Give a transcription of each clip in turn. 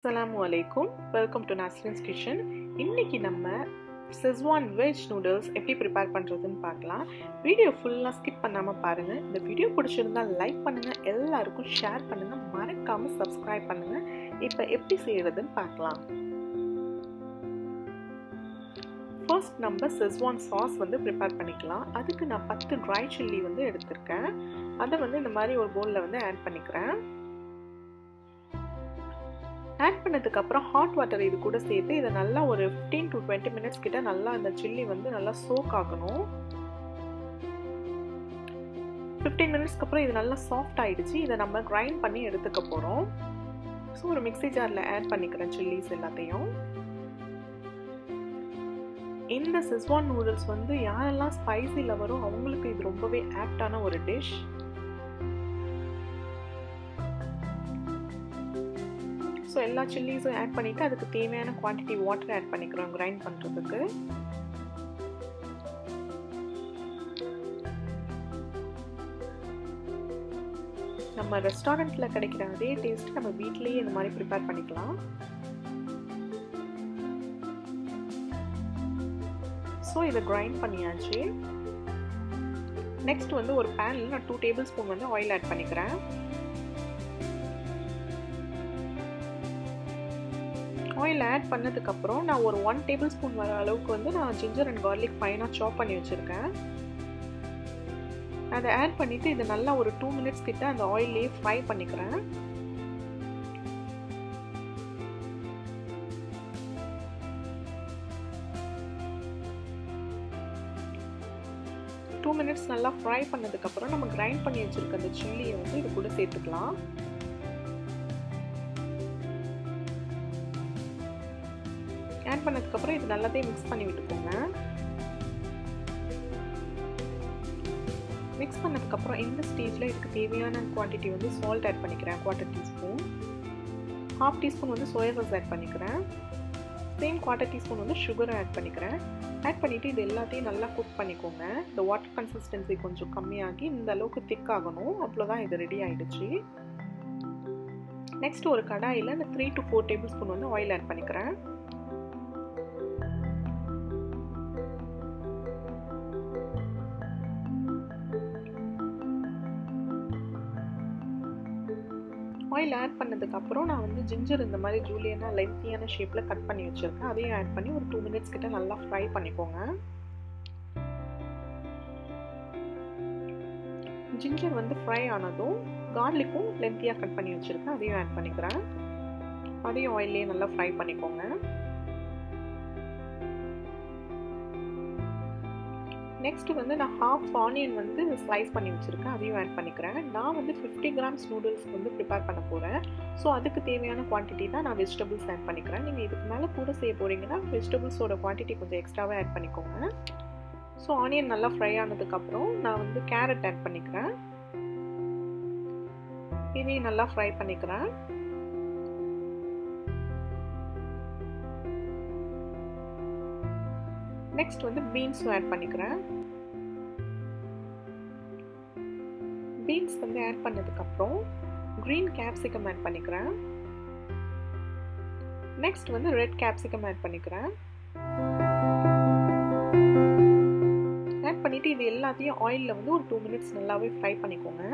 Assalamualaikum. Welcome to Nashrin's kitchen. இன்னைக்கு நம்ம Schezwan Veg Noodles எப்படி prepare பண்றதுன்னு பார்க்கலாம். வீடியோ ஃபுல்லா ஸ்கிப் பண்ணாம பாருங்க. இந்த வீடியோ பிடிச்சிருந்தா லைக் பண்ணுங்க, எல்லாருக்கும் ஷேர் பண்ணுங்க, மறக்காம Subscribe பண்ணுங்க. இப்போ எப்படி செய்யறதுன்னு பார்க்கலாம். First நம்ம Schezwan sauce வந்து prepare பண்ணிக்கலாம். அதுக்கு நான் 10 dry chilli வந்து எடுத்துர்க்கேன். அத வந்து இந்த மாதிரி ஒரு பவுல்ல வந்து ஆட் பண்ணிக்கிறேன். ஆட் பண்ணதுக்கு அப்புறம் ஹாட் வாட்டர் இது கூட சேர்த்து இத நல்லா ஒரு 15 to 20 minutes கிட்ட நல்லா அந்த chilli வந்து நல்லா சோக் ஆகணும். 15 minutesக்கு அப்புறம் இது நல்லா சாஃப்ட் ஆயிடுச்சு. இத நம்ம grind பண்ணி எடுத்துக்க போறோம். சோ ஒரு மிக்ஸி ஜார்ல ஆட் பண்ணிக்கிறேன் chillies எல்லாத்தையும். இந்த Schezwan noodles வந்து யாரெல்லாம் ஸ்பைசி லவரோ அவங்களுக்கு இது ரொம்பவே ஆப்டான ஒரு டிஷ். So எல்லா chillies-உம் ஆட் பண்ணிட்டு அதுக்கு தேவையான குவாண்டிட்டி வாட்டர் ஆட் பண்ணிக்கிறோம் கிரைண்ட் பண்றதுக்கு. நம்ம ரெஸ்டாரன்ட்ல கிடைக்கிற அதே டேஸ்ட் நம்ம வீட்லயே இந்த மாதிரி prepare பண்ணிக்கலாம். So இத கிரைண்ட் பண்ணியாச்சு. நெக்ஸ்ட் வந்து ஒரு panல நான் 2 டேபிள்ஸ்பூன் வந்து ஆயில் ஆட் பண்ணிக்கிறேன். ஆயில் ஆட் பண்ணதுக்கு அப்புறம் நான் ஒரு 1 டேபிள்ஸ்பூன் வர அளவுக்கு வந்து நான் ginger and garlic ஃபைனா சாப் பண்ணி வச்சிருக்கேன். அத ஆட் பண்ணிட்டு இது நல்லா ஒரு 2 minutes கிட்ட அந்த ஆயிலே ஃப்ரை பண்ணிக்கிறேன். டூ மினிட்ஸ் நல்லா ஃப்ரை பண்ணதுக்கு அப்புறம் நம்ம கிரைண்ட் பண்ணி வச்சிருக்க அந்த chilli-யை வந்து இது கூட சேர்த்துக்கலாம். ஆட் பண்ணதுக்கு அப்புறம் இது நல்லாவே மிக்ஸ் பண்ணி விட்டுக்கோங்க. மிக்ஸ் பண்ணதுக்கு அப்புறம் இந்த ஸ்டேஜ்ல இதுக்கு தேவையான குவாண்டிட்டி வந்து salt ஆட் பண்ணிக்கிறேன் 1/4 டீஸ்பூன். 1/2 டீஸ்பூன் வந்து சோயா சாஸ் ஆட் பண்ணிக்கிறேன். சேம் 1/4 டீஸ்பூன் வந்து சுகர் ஆட் பண்ணிக்கிறேன். ஆட் பண்ணிட்டு இது எல்லாத்தையும் நல்லா குக் பண்ணிக்கோங்க. இந்த வாட்டர் கன்சிஸ்டன்சி கொஞ்சம் கம்மியாகி இந்த அளவுக்கு திக் ஆகணும். அவ்வளவுதான் இது ரெடி ஆயிடுச்சு. நெக்ஸ்ட் ஒரு கடாயில இந்த 3 to 4 டேபிள்ஸ்பூன் வந்து ஆயில் ஆட் பண்ணிக்கிறேன். ஆயில் ஆட் பண்ணதுக்கு அப்புறம் நான் வந்து ஜிஞ்சர் இந்த மாதிரி ஜூலியனா லென்த்தியான ஷேப்ல கட் பண்ணி வச்சிருக்கேன். அதையும் ஆட் பண்ணி ஒரு 2 மினிட்ஸ் கிட்ட நல்லா ஃப்ரை பண்ணிக்கோங்க. ஜிஞ்சர் வந்து ஃப்ரை ஆனதும் கார்லிக்கும் லென்த்தியா கட் பண்ணி வச்சிருக்கேன். அதையும் ஆட் பண்ணிக்கிறேன். அதையும் ஆயிலே நல்லா ஃப்ரை பண்ணிக்கோங்க. நெக்ஸ்ட் வந்து நான் ஹாஃப் ஆனியன் வந்து ஸ்லைஸ் பண்ணி வச்சிருக்கேன். அதையும் ஆட் பண்ணிக்கிறேன். நான் வந்து 50 grams நூடுல்ஸ் வந்து ப்ரிப்பேர் பண்ண போறேன். ஸோ அதுக்கு தேவையான குவான்டிட்டி தான் நான் வெஜிடபிள்ஸ் ஆட் பண்ணிக்கிறேன். நீங்கள் இதுக்கு மேலே கூட செய்ய போறீங்கன்னா வெஜிடபிள்ஸோட குவான்டிட்டி கொஞ்சம் எக்ஸ்ட்ராவே ஆட் பண்ணிக்கோங்க. ஸோ ஆனியன் நல்லா ஃப்ரை ஆனதுக்கப்புறம் நான் வந்து கேரட் ஆட் பண்ணிக்கிறேன். இதையும் நல்லா ஃப்ரை பண்ணிக்கிறேன். நெக்ஸ்ட் வந்து பீன்ஸும் ஆட் பண்ணிக்கிறேன். பீன்ஸ் வந்து ஆட் பண்ணதுக்கு அப்புறம் green capsicum ஆட் பண்ணிக்கிறேன். நெக்ஸ்ட் வந்து ரெட் capsicum ஆட் பண்ணிக்கிறேன். ஆட் பண்ணிட்டு இது எல்லாத்தையும் ஆயில்ல வந்து ஒரு 2 மினிட்ஸ் நல்லாவே ஃப்ரை பண்ணிக்கோங்க.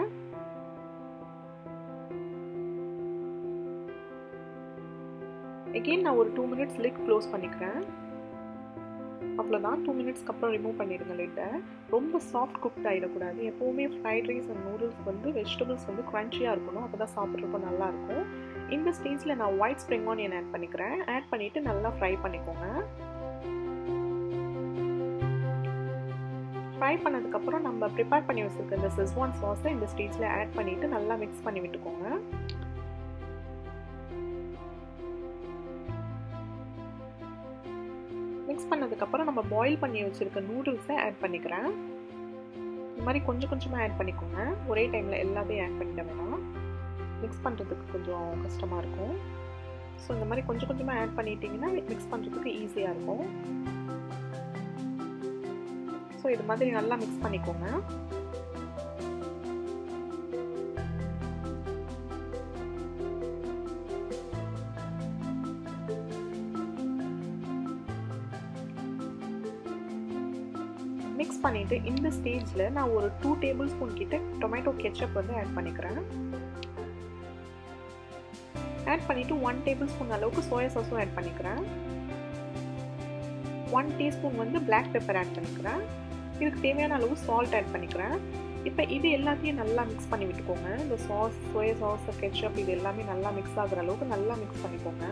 again நான் ஒரு 2 மினிட்ஸ் லிட் க்ளோஸ் பண்ணிக்கிறேன். அவ்வளோதான். 2 மினிட்ஸ்க்கு அப்புறம் ரிமூவ் பண்ணிடுங்க லிட்டை. ரொம்ப சாஃப்ட் குக்ட் ஆகிடக்கூடாது. எப்போவுமே ஃப்ரைட் ரைஸ் அண்ட் நூடுல்ஸ் வந்து வெஜிடபிள்ஸ் வந்து க்ரன்ச்சியாக இருக்கணும். அப்போ தான் சாப்பிட்றப்போ நல்லாயிருக்கும். இந்த ஸ்டேஜில் நான் ஒயிட் ஸ்ப்ரிங் ஆனியன் ஆட் பண்ணிக்கிறேன். ஆட் பண்ணிவிட்டு நல்லா ஃப்ரை பண்ணிக்கோங்க. ஃப்ரை பண்ணதுக்கப்புறம் நம்ம ப்ரிப்பேர் பண்ணி வச்சுருக்க இந்த Schezwan சாஸை இந்த ஸ்டேஜில் ஆட் பண்ணிவிட்டு நல்லா மிக்ஸ் பண்ணி விட்டுக்கோங்க. மிக்ஸ் பண்ணதுக்கப்புறம் நம்ம பாயில் பண்ணி வச்சுருக்க நூடுல்ஸை ஆட் பண்ணிக்கிறேன். இந்த மாதிரி கொஞ்சம் கொஞ்சமாக ஆட் பண்ணிக்கோங்க. ஒரே டைமில் எல்லாத்தையும் ஆட் பண்ணிட வேணாம். மிக்ஸ் பண்ணுறதுக்கு கொஞ்சம் கஷ்டமாக இருக்கும். ஸோ இந்த மாதிரி கொஞ்சம் கொஞ்சமாக ஆட் பண்ணிட்டீங்கன்னா மிக்ஸ் பண்ணுறதுக்கு ஈஸியாக இருக்கும். ஸோ இது மாதிரி நல்லா மிக்ஸ் பண்ணிக்கோங்க. மிக்ஸ் பண்ணிவிட்டு இந்த ஸ்டேஜில் நான் ஒரு 2 டேபிள் ஸ்பூன் கிட்ட டொமேட்டோ கெச்சப் வந்து ஆட் பண்ணிக்கிறேன். ஆட் பண்ணிவிட்டு 1 டேபிள் ஸ்பூன் அளவுக்கு சோயா சாஸும் ஆட் பண்ணிக்கிறேன். 1 டீஸ்பூன் வந்து பிளாக் பெப்பர் ஆட் பண்ணிக்கிறேன். இதுக்கு தேவையான அளவு சால்ட் ஆட் பண்ணிக்கிறேன். இப்போ இது எல்லாத்தையும் நல்லா மிக்ஸ் பண்ணி விட்டுக்கோங்க. இந்த சாஸ், சோயா சாஸ், கெச்சப் இது எல்லாமே நல்லா மிக்ஸ் ஆகுற அளவுக்கு நல்லா மிக்ஸ் பண்ணிக்கோங்க.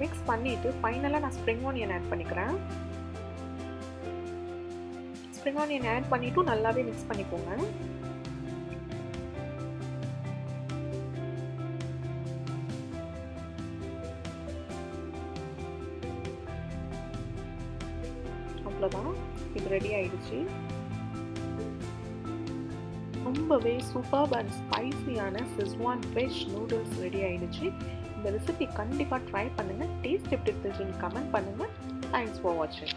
மிக்ஸ் பண்ணிட்டு ஃபைனலாக நான் ஸ்ப்ரிங் ஆனியன் ஆட் பண்ணிக்கிறேன். ஸ்ப்ரிங் ஆனியன் ஆட் பண்ணிட்டு நல்லாவே மிக்ஸ் பண்ணிக்கோங்க. அவ்வளோதான், இது ரெடி ஆயிடுச்சு. ரொம்பவே சூப்பர் அண்ட் ஸ்பைசியான செஸ்வான் வெஜ் நூடுல்ஸ் ரெடி ஆயிடுச்சு. இந்த ரெசிபி கண்டிப்பாக ட்ரை பண்ணுங்கள். டேஸ்ட் எப்படி இருந்துச்சுன்னு கமெண்ட் பண்ணுங்கள். தேங்க்ஸ் ஃபார் வாட்சிங்.